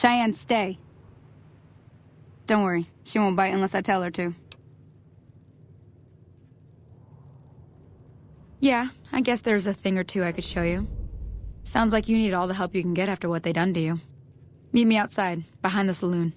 Cheyenne, stay. Don't worry, she won't bite unless I tell her to. Yeah, I guess there's a thing or two I could show you. Sounds like you need all the help you can get after what they done to you. Meet me outside, behind the saloon.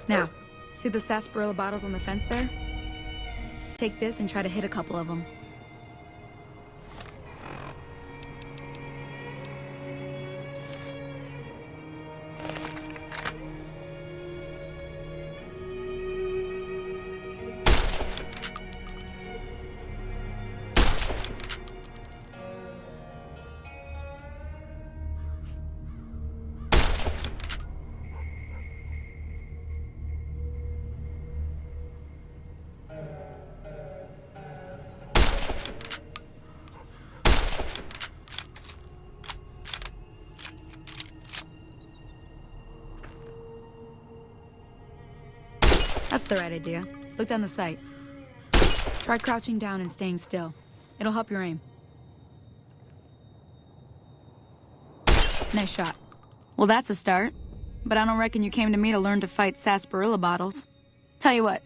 Now, see the sarsaparilla bottles on the fence there? Take this and try to hit a couple of them. That's the right idea. Look down the sight. Try crouching down and staying still. It'll help your aim. Nice shot. Well, that's a start. but I don't reckon you came to me to learn to fight sarsaparilla bottles. Tell you what,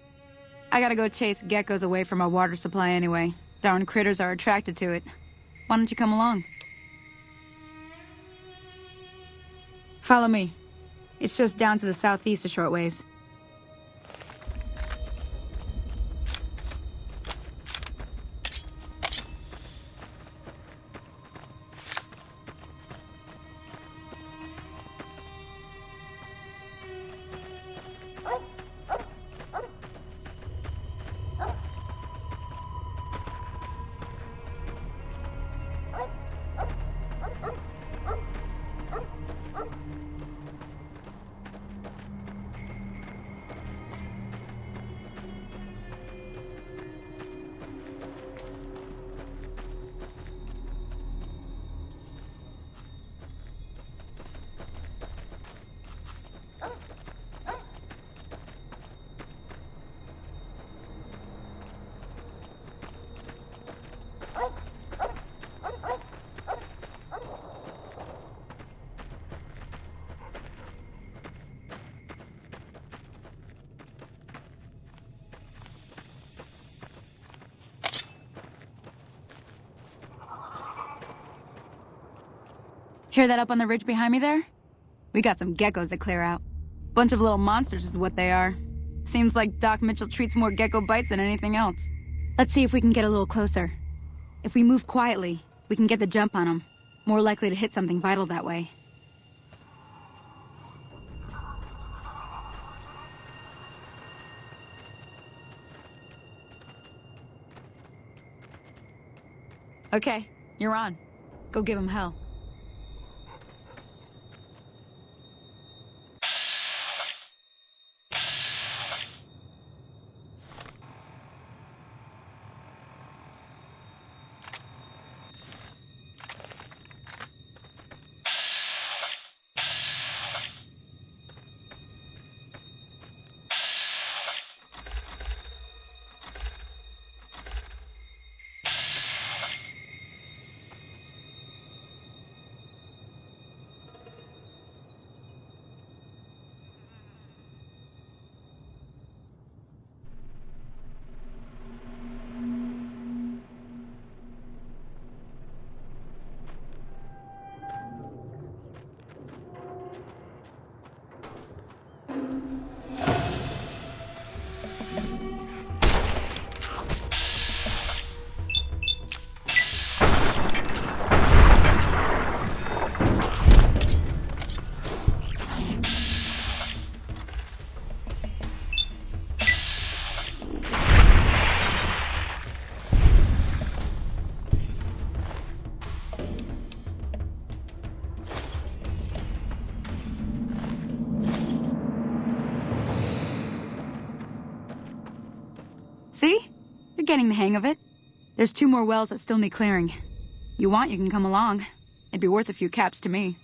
I gotta go chase geckos away from our water supply anyway. Darn critters are attracted to it. Why don't you come along? Follow me. It's just down to the southeast a short ways. Hear that up on the ridge behind me there? We got some geckos to clear out. Bunch of little monsters is what they are. Seems like Doc Mitchell treats more gecko bites than anything else. Let's see if we can get a little closer. If we move quietly, we can get the jump on them. More likely to hit something vital that way. Okay, you're on. Go give him hell. See? You're getting the hang of it. There's 2 more wells that still need clearing. You want, you can come along. It'd be worth a few caps to me.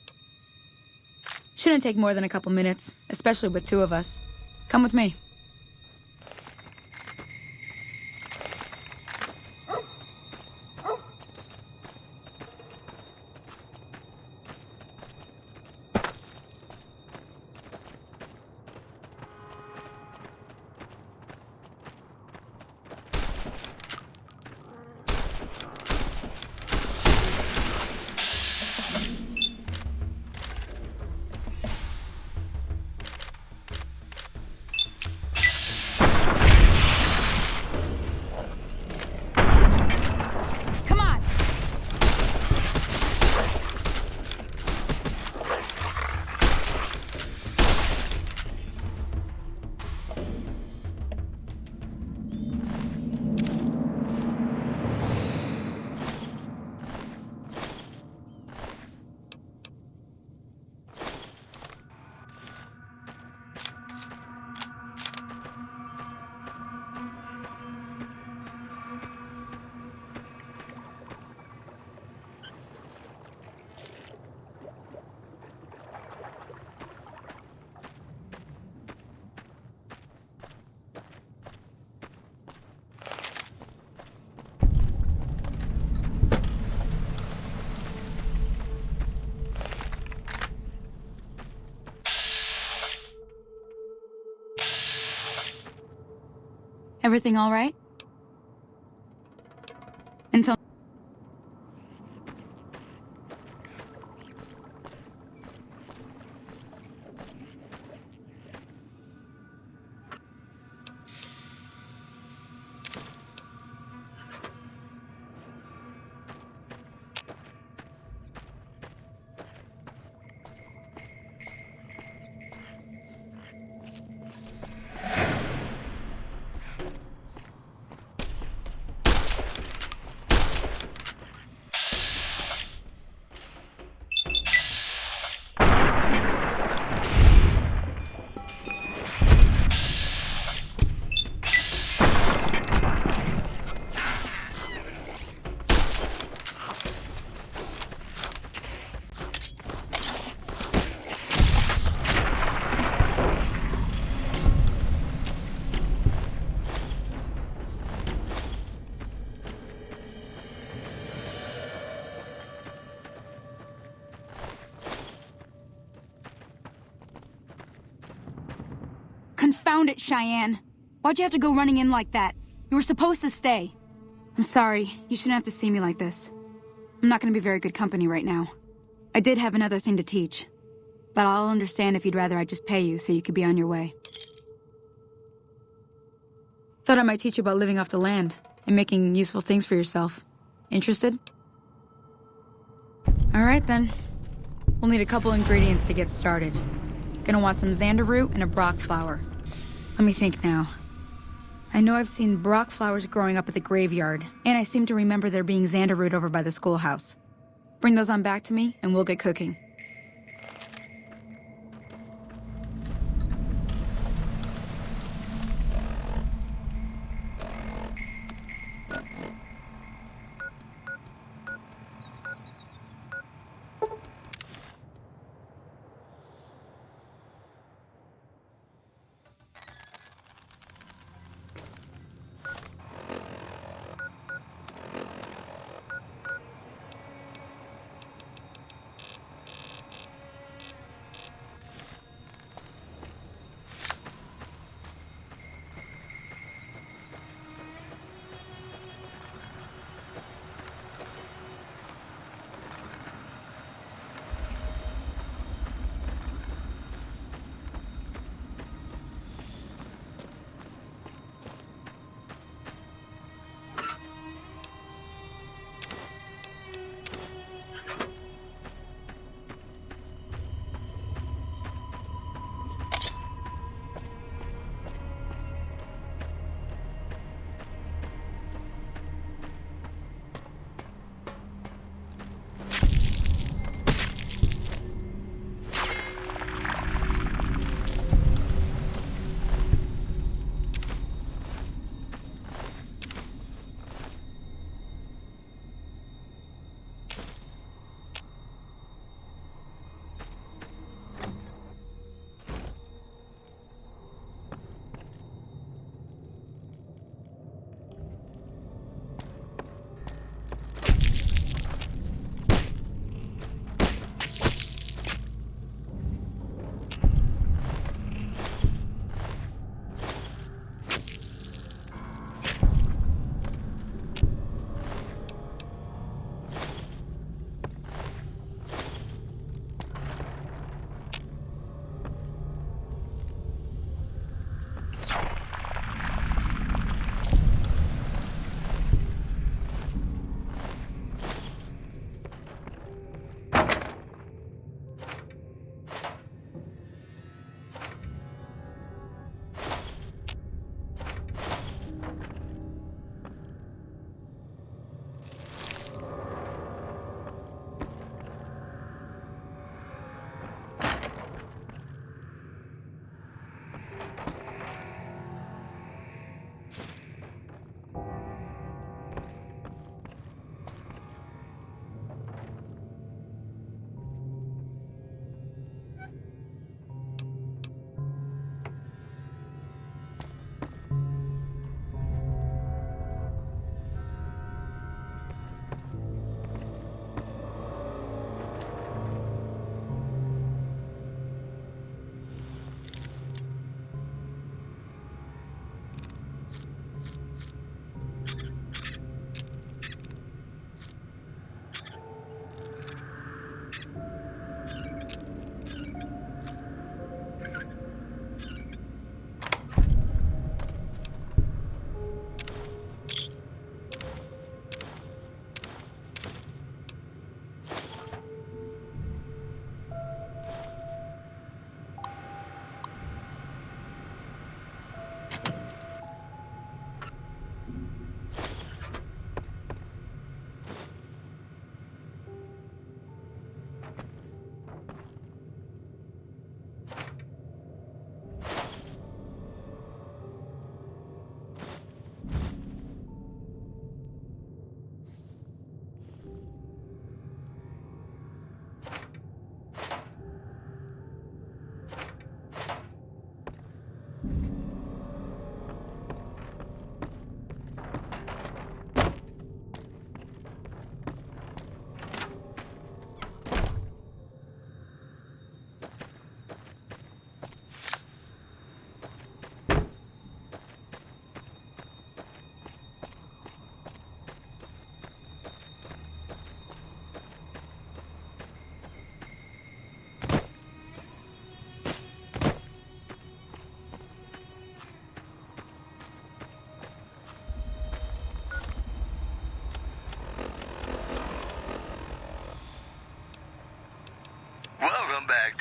Shouldn't take more than a couple minutes, especially with 2 of us. Come with me. Everything all right? Until... Confound it, Cheyenne. Why'd you have to go running in like that? You were supposed to stay. I'm sorry. You shouldn't have to see me like this. I'm not gonna be very good company right now. I did have another thing to teach. But I'll understand if you'd rather I just pay you so you could be on your way. Thought I might teach you about living off the land and making useful things for yourself. Interested? Alright then. We'll need a couple ingredients to get started. Gonna want some xander root and a brock flower. Let me think now. I know I've seen brock flowers growing up at the graveyard, and I seem to remember there being xander root over by the schoolhouse. Bring those on back to me, and we'll get cooking.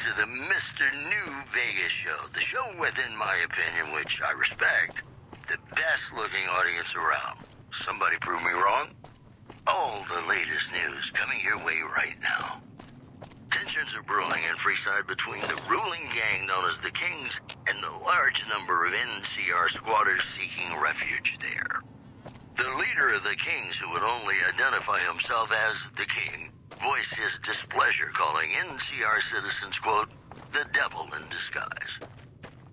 to the Mr. New Vegas show. The show with, in my opinion, which I respect, the best-looking audience around. Somebody prove me wrong? All the latest news coming your way right now. Tensions are brewing in Freeside between the ruling gang known as the Kings and the large number of NCR squatters seeking refuge there. The leader of the Kings, who would only identify himself as the King, voiced his displeasure, calling NCR citizens, quote, the devil in disguise.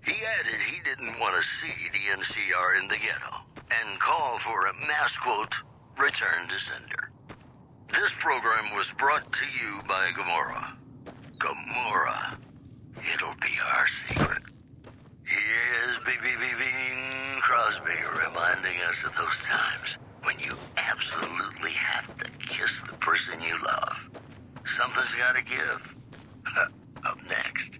He added he didn't want to see the NCR in the ghetto and called for a mass, quote, return to sender. This program was brought to you by Gamora. Gamora. It'll be our secret. Here's Bing Crosby reminding us of those times when you absolutely have to kiss the person you love. Something's gotta give. Up next.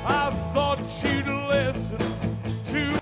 I thought you'd listen to.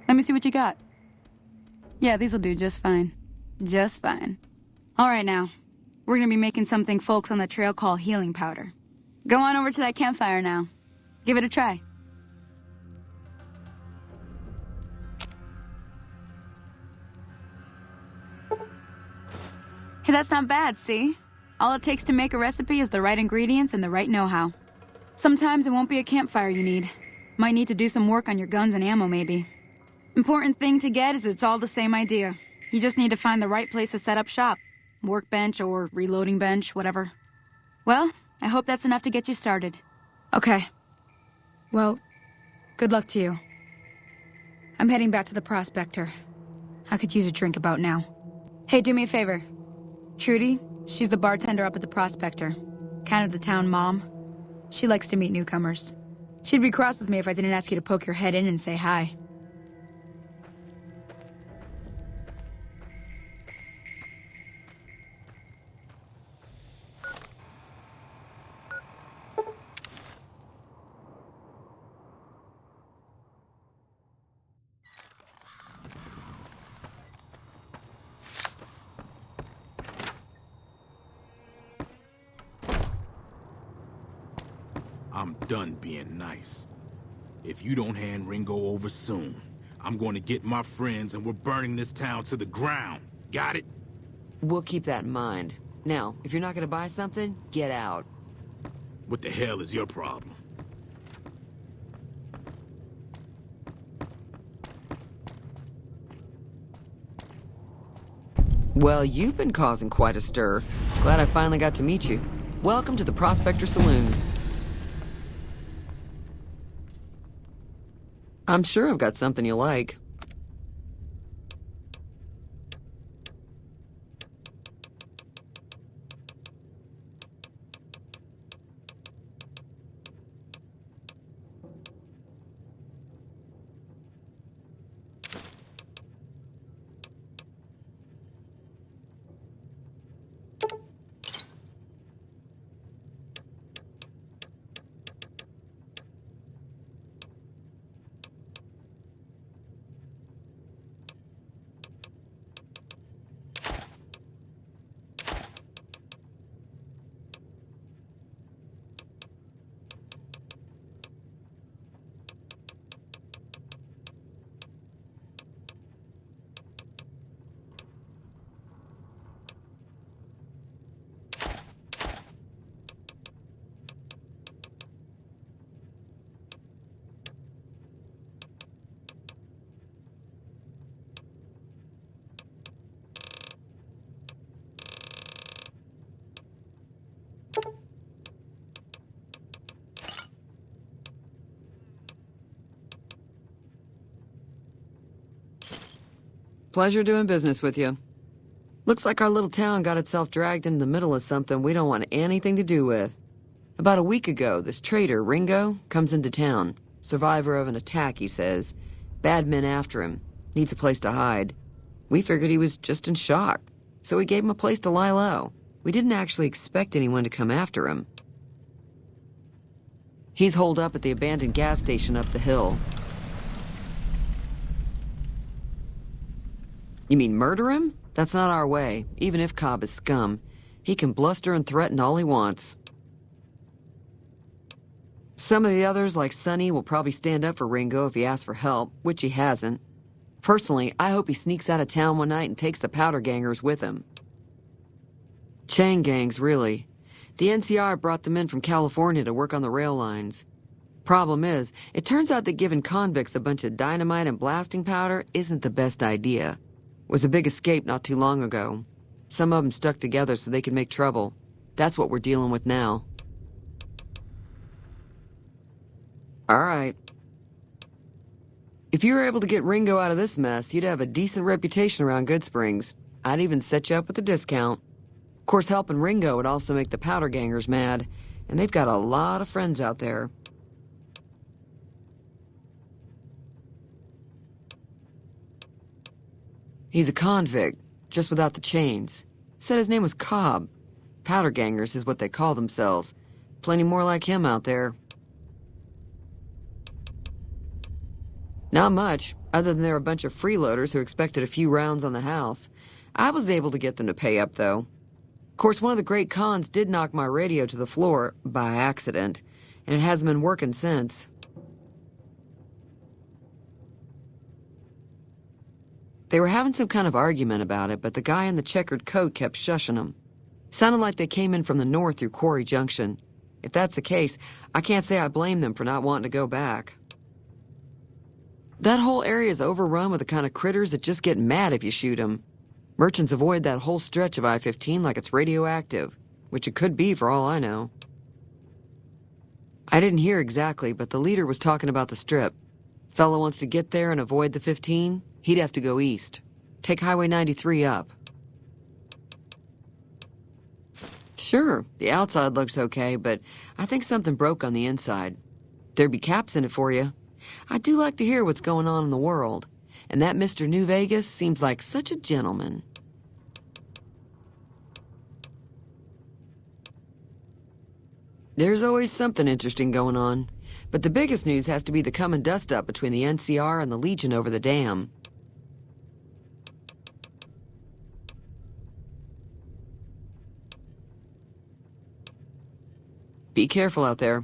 Let me see what you got. Yeah, these'll do just fine. Just fine. All right, now. We're gonna be making something folks on the trail call healing powder. Go on over to that campfire now. Give it a try. Hey, that's not bad, see? All it takes to make a recipe is the right ingredients and the right know-how. Sometimes it won't be a campfire you need. Might need to do some work on your guns and ammo, maybe. Important thing to get is it's all the same idea. You just need to find the right place to set up shop. Workbench or reloading bench, whatever. Well, I hope that's enough to get you started. Okay. Well, good luck to you. I'm heading back to the Prospector. I could use a drink about now. Hey, do me a favor. Trudy, she's the bartender up at the Prospector. Kind of the town mom. She likes to meet newcomers. She'd be cross with me if I didn't ask you to poke your head in and say hi. I'm done being nice. If you don't hand Ringo over soon, I'm going to get my friends and we're burning this town to the ground. Got it? We'll keep that in mind. Now, if you're not gonna buy something, get out. What the hell is your problem? Well, you've been causing quite a stir. Glad I finally got to meet you. Welcome to the Prospector Saloon. I'm sure I've got something you like. Pleasure doing business with you. Looks like our little town got itself dragged into the middle of something we don't want anything to do with. About a week ago, this traitor, Ringo, comes into town. Survivor of an attack, he says. Bad men after him. Needs a place to hide. We figured he was just in shock, so we gave him a place to lie low. We didn't actually expect anyone to come after him. He's holed up at the abandoned gas station up the hill. You mean murder him? That's not our way, even if Cobb is scum. He can bluster and threaten all he wants. Some of the others, like Sonny, will probably stand up for Ringo if he asks for help, which he hasn't. Personally, I hope he sneaks out of town one night and takes the powder gangers with him. Chain gangs, really. The NCR brought them in from California to work on the rail lines. Problem is, it turns out that giving convicts a bunch of dynamite and blasting powder isn't the best idea. Was a big escape not too long ago. Some of them stuck together so they could make trouble. That's what we're dealing with now. All right. If you were able to get Ringo out of this mess, you'd have a decent reputation around Good Springs. I'd even set you up with a discount. Of course, helping Ringo would also make the powder gangers mad, and they've got a lot of friends out there. He's a convict, just without the chains. Said his name was Cobb. Powder gangers is what they call themselves. Plenty more like him out there. Not much, other than they're a bunch of freeloaders who expected a few rounds on the house. I was able to get them to pay up, though. Of course, one of the great cons did knock my radio to the floor, by accident, and it hasn't been working since. They were having some kind of argument about it, but the guy in the checkered coat kept shushing them. Sounded like they came in from the north through Quarry Junction. If that's the case, I can't say I blame them for not wanting to go back. That whole area is overrun with the kind of critters that just get mad if you shoot them. Merchants avoid that whole stretch of I-15 like it's radioactive, which it could be for all I know. I didn't hear exactly, but the leader was talking about the strip. Fella wants to get there and avoid the 15, he'd have to go east. Take Highway 93 up. Sure, the outside looks okay, but I think something broke on the inside. There'd be caps in it for you. I do like to hear what's going on in the world, and that Mr. New Vegas seems like such a gentleman. There's always something interesting going on, but the biggest news has to be the come and dust up between the NCR and the Legion over the dam. Be careful out there.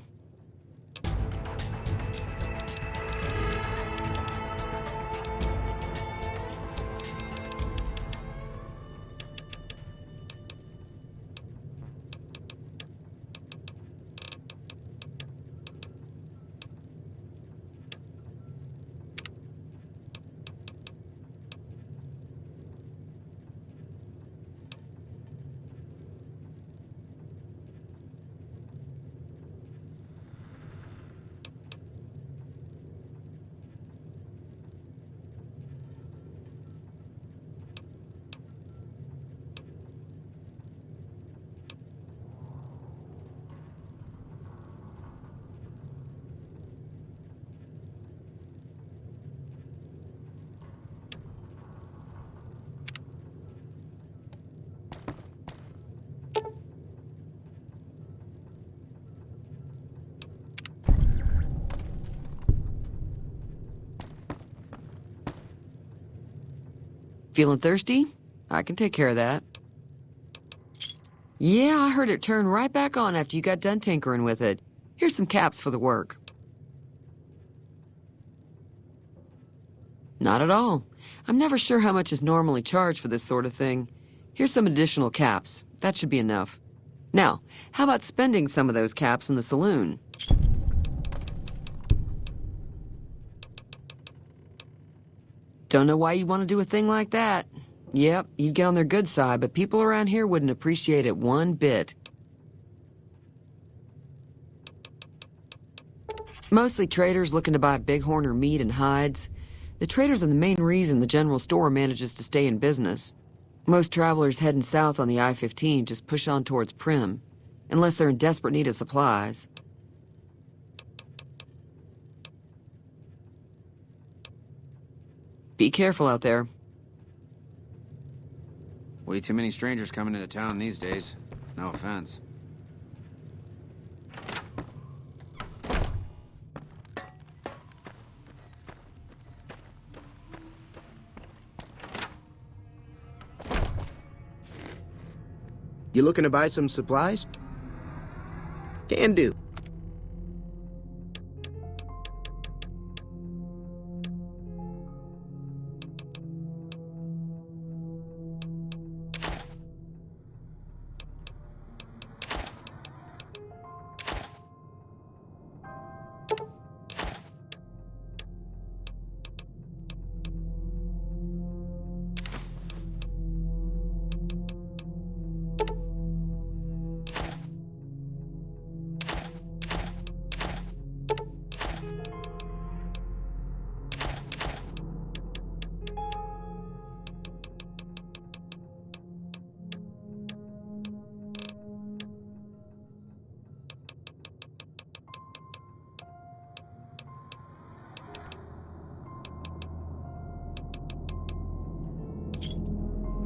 Feeling thirsty? I can take care of that. Yeah, I heard it turn right back on after you got done tinkering with it. Here's some caps for the work. Not at all. I'm never sure how much is normally charged for this sort of thing. Here's some additional caps. That should be enough. Now, how about spending some of those caps in the saloon? Don't know why you'd want to do a thing like that. Yep, you'd get on their good side, but people around here wouldn't appreciate it one bit. Mostly traders looking to buy bighorn or meat and hides. The traders are the main reason the general store manages to stay in business. Most travelers heading south on the I-15 just push on towards Prim, unless they're in desperate need of supplies. Be careful out there. Way too many strangers coming into town these days. No offense. You looking to buy some supplies? Can do.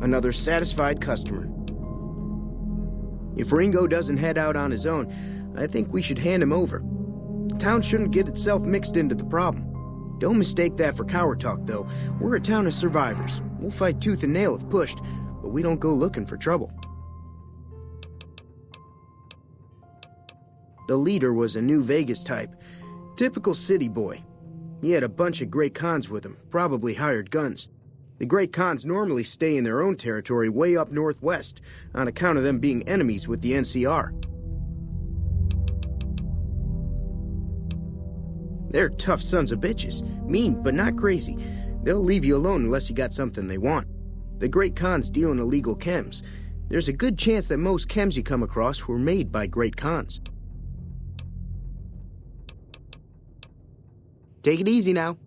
Another satisfied customer. If Ringo doesn't head out on his own, I think we should hand him over. Town shouldn't get itself mixed into the problem. Don't mistake that for coward talk, though. We're a town of survivors. We'll fight tooth and nail if pushed, but we don't go looking for trouble. The leader was a New Vegas type. Typical city boy. He had a bunch of Great Khans with him, probably hired guns. The Great Khans normally stay in their own territory way up northwest, on account of them being enemies with the NCR. They're tough sons of bitches, mean but not crazy. They'll leave you alone unless you got something they want. The Great Khans deal in illegal chems. There's a good chance that most chems you come across were made by Great Khans. Take it easy now.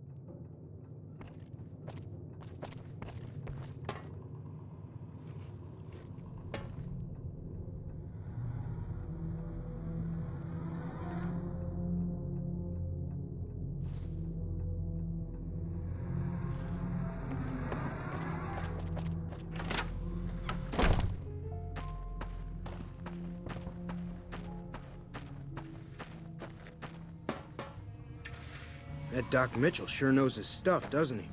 That Doc Mitchell sure knows his stuff, doesn't he?